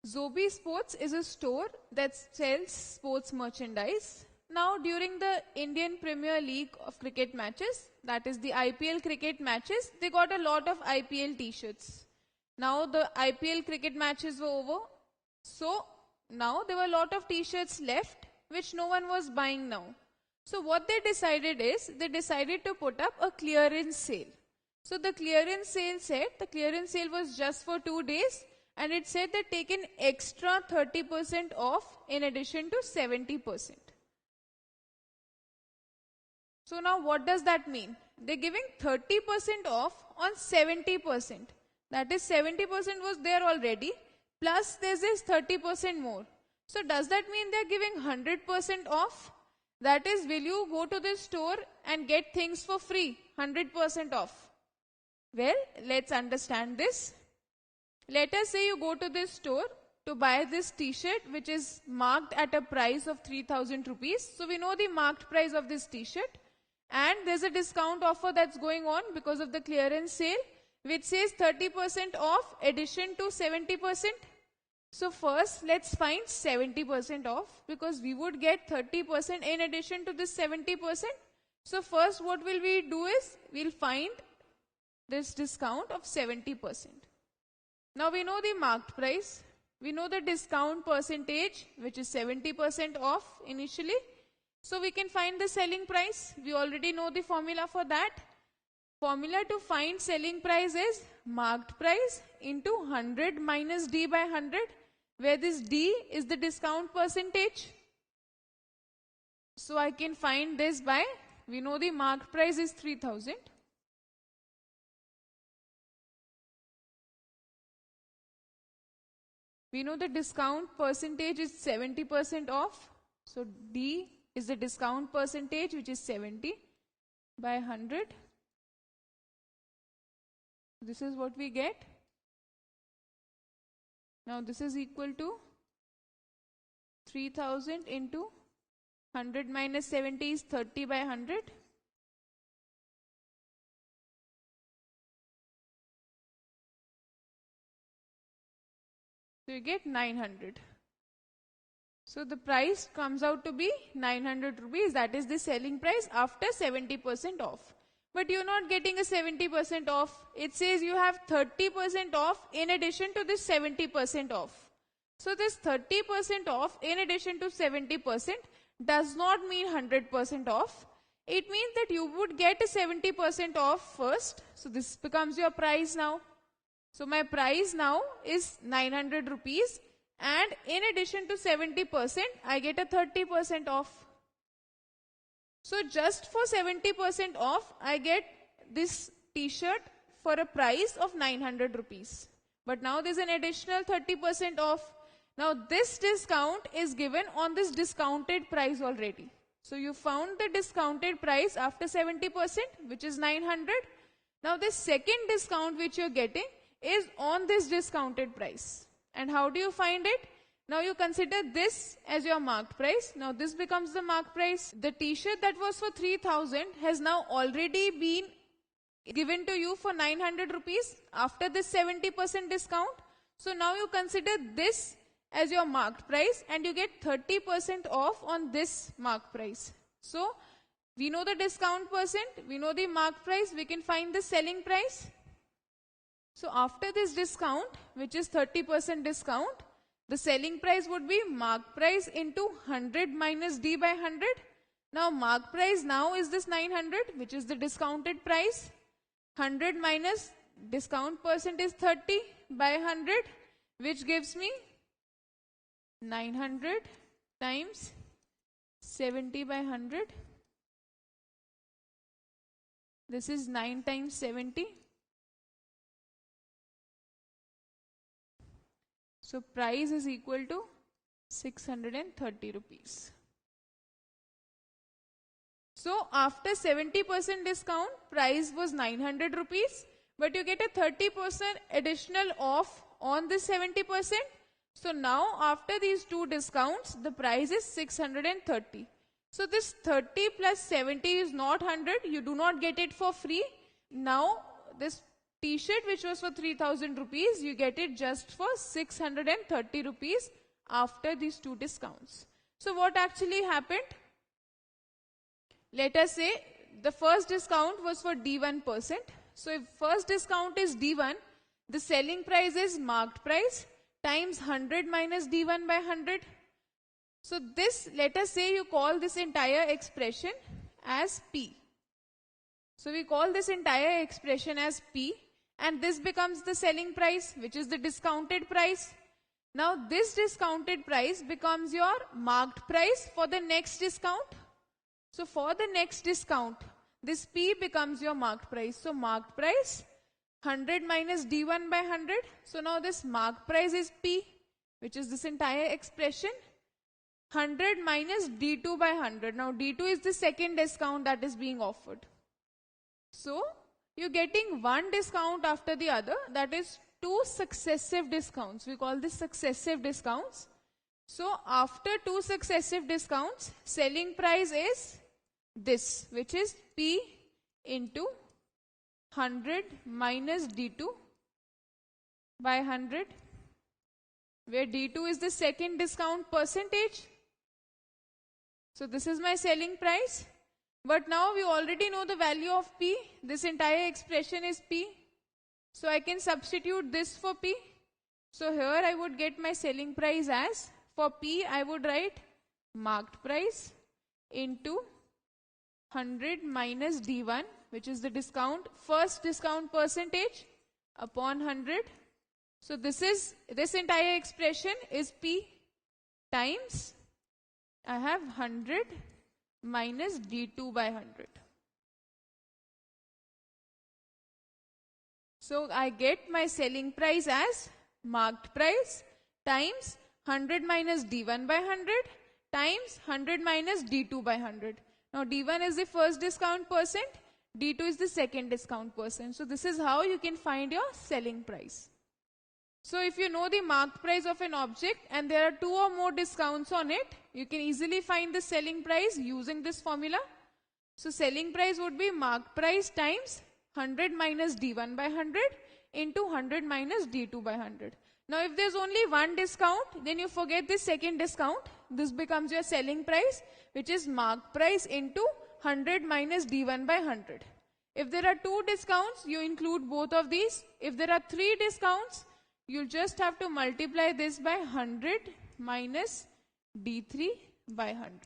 Zobi Sports is a store that sells sports merchandise. Now, during the Indian Premier League of cricket matches, that is the IPL cricket matches, they got a lot of IPL t-shirts. Now, the IPL cricket matches were over. So, now there were a lot of t-shirts left, which no one was buying now. So, what they decided is, they decided to put up a clearance sale. So, the clearance sale was just for 2 days, and it said that take an extra 30% off in addition to 70%. So now what does that mean? They're giving 30% off on 70%. That is 70% was there already, plus there's this 30% more. So does that mean they're giving 100% off? That is, will you go to this store and get things for free, 100% off? Well, let's understand this. Let us say you go to this store to buy this t-shirt which is marked at a price of 3000 rupees. So we know the marked price of this t-shirt, and there's a discount offer that's going on because of the clearance sale which says 30% off addition to 70%. So first let's find 70% off, because we would get 30% in addition to this 70%. So first what will we do is we'll find this discount of 70%. Now we know the marked price, we know the discount percentage which is 70% off initially. So we can find the selling price. We already know the formula for that. Formula to find selling price is marked price into 100 minus D by 100, where this D is the discount percentage. So I can find this by, we know the marked price is 3000. We know the discount percentage is 70% off. So D is the discount percentage, which is 70 by 100. This is what we get. Now this is equal to 3000 into 100 minus 70 is 30 by 100. So you get 900. So the price comes out to be 900 rupees. That is the selling price after 70% off. But you're not getting a 70% off. It says you have 30% off in addition to this 70% off. So this 30% off in addition to 70% does not mean 100% off. It means that you would get a 70% off first. So this becomes your price now. So my price now is 900 rupees, and in addition to 70%, I get a 30% off. So just for 70% off, I get this t-shirt for a price of 900 rupees. But now there's an additional 30% off. Now this discount is given on this discounted price already. So you found the discounted price after 70%, which is 900. Now the second discount which you're getting is on this discounted price. And how do you find it? Now you consider this as your marked price. Now this becomes the marked price. The t-shirt that was for 3000 has now already been given to you for 900 rupees after this 70% discount. So now you consider this as your marked price, and you get 30% off on this marked price. So we know the discount percent, we know the marked price, we can find the selling price. So after this discount, which is 30% discount, the selling price would be marked price into 100 minus D by 100. Now marked price now is this 900, which is the discounted price. 100 minus discount percent is 30 by 100, which gives me 900 times 70 by 100. This is 9 times 70. So price is equal to 630 rupees. So after 70% discount, price was 900 rupees, but you get a 30% additional off on this 70%. So now after these two discounts, the price is 630. So this 30 plus 70 is not 100. You do not get it for free. Now this T-shirt which was for 3000 rupees, you get it just for 630 rupees after these two discounts. So what actually happened? Let us say the first discount was for D1%. So if first discount is D1, the selling price is marked price times 100 minus D1 by 100. So this, let us say you call this entire expression as P. So we call this entire expression as P, and this becomes the selling price, which is the discounted price. Now this discounted price becomes your marked price for the next discount. So for the next discount, this P becomes your marked price. So marked price 100 minus D1 by 100. So now this marked price is P, which is this entire expression. 100 minus D2 by 100. Now D2 is the second discount that is being offered. So you're getting one discount after the other, that is two successive discounts. We call this successive discounts. So after two successive discounts, selling price is this, which is P into 100 minus D2 by 100, where D2 is the second discount percentage. So this is my selling price. But now we already know the value of P. This entire expression is P. So I can substitute this for P. So here I would get my selling price as, for P I would write marked price into 100 minus D1, which is the discount, first discount percentage, upon 100. So this entire expression is P times, I have 100 minus D2 by 100. So I get my selling price as marked price times 100 minus D1 by 100 times 100 minus D2 by 100. Now D1 is the first discount percent, D2 is the second discount percent. So this is how you can find your selling price. So if you know the marked price of an object and there are two or more discounts on it, you can easily find the selling price using this formula. So selling price would be marked price times 100 minus D1 by 100 into 100 minus D2 by 100. Now if there's only one discount, then you forget this second discount. This becomes your selling price, which is marked price into 100 minus D1 by 100. If there are two discounts, you include both of these. If there are three discounts, you'll just have to multiply this by 100 minus D3 by 100.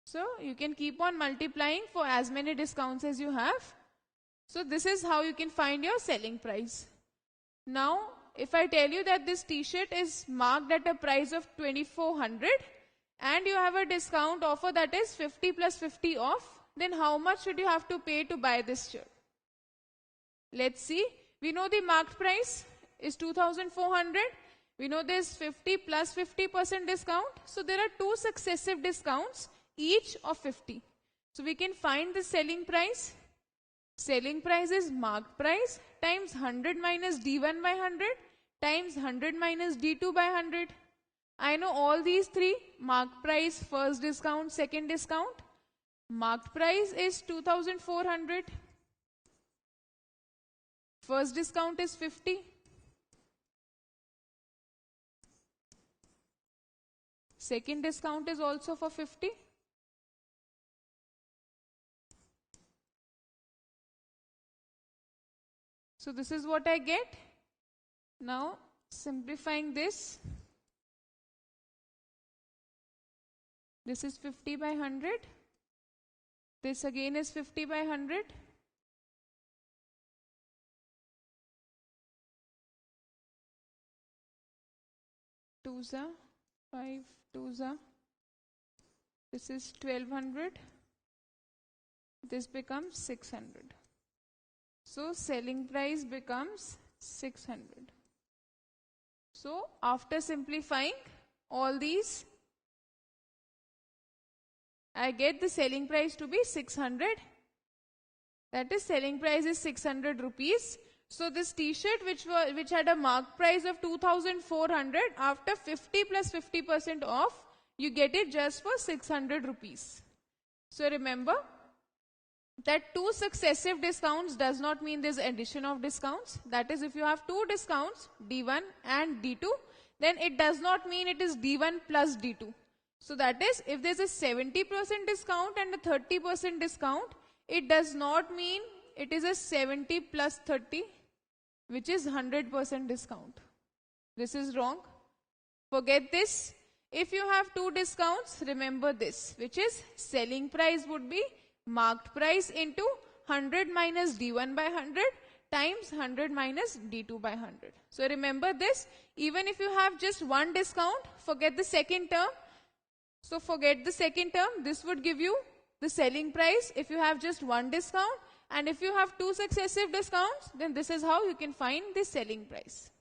So you can keep on multiplying for as many discounts as you have. So this is how you can find your selling price. Now, if I tell you that this t-shirt is marked at a price of 2400 and you have a discount offer that is 50 plus 50 off, then how much should you have to pay to buy this shirt? Let's see. We know the marked price is 2400. We know there's 50 plus 50% discount. So there are two successive discounts, each of 50. So we can find the selling price. Selling price is marked price times 100 minus D1 by 100 times 100 minus D2 by 100. I know all these three: marked price, first discount, second discount. Marked price is 2400. First discount is 50. Second discount is also for 50. So this is what I get. Now simplifying this. This is 50 by 100. This again is 50 by 100. Twos are 5, twos are. This is 1200. This becomes 600. So selling price becomes 600. So after simplifying all these, I get the selling price to be 600. That is, selling price is 600 rupees. So this t-shirt which had a marked price of 2400, after 50 plus 50% off, you get it just for 600 rupees. So remember, that two successive discounts does not mean there's addition of discounts. That is, if you have two discounts, D1 and D2, then it does not mean it is D1 plus D2. So that is, if there's a 70% discount and a 30% discount, it does not mean it is a 70 plus 30, which is 100% discount. This is wrong. Forget this. If you have two discounts, remember this, which is selling price would be marked price into 100 minus D1 by 100 times 100 minus D2 by 100. So remember this. Even if you have just one discount, forget the second term. So forget the second term. This would give you the selling price if you have just one discount. And if you have two successive discounts, then this is how you can find the selling price.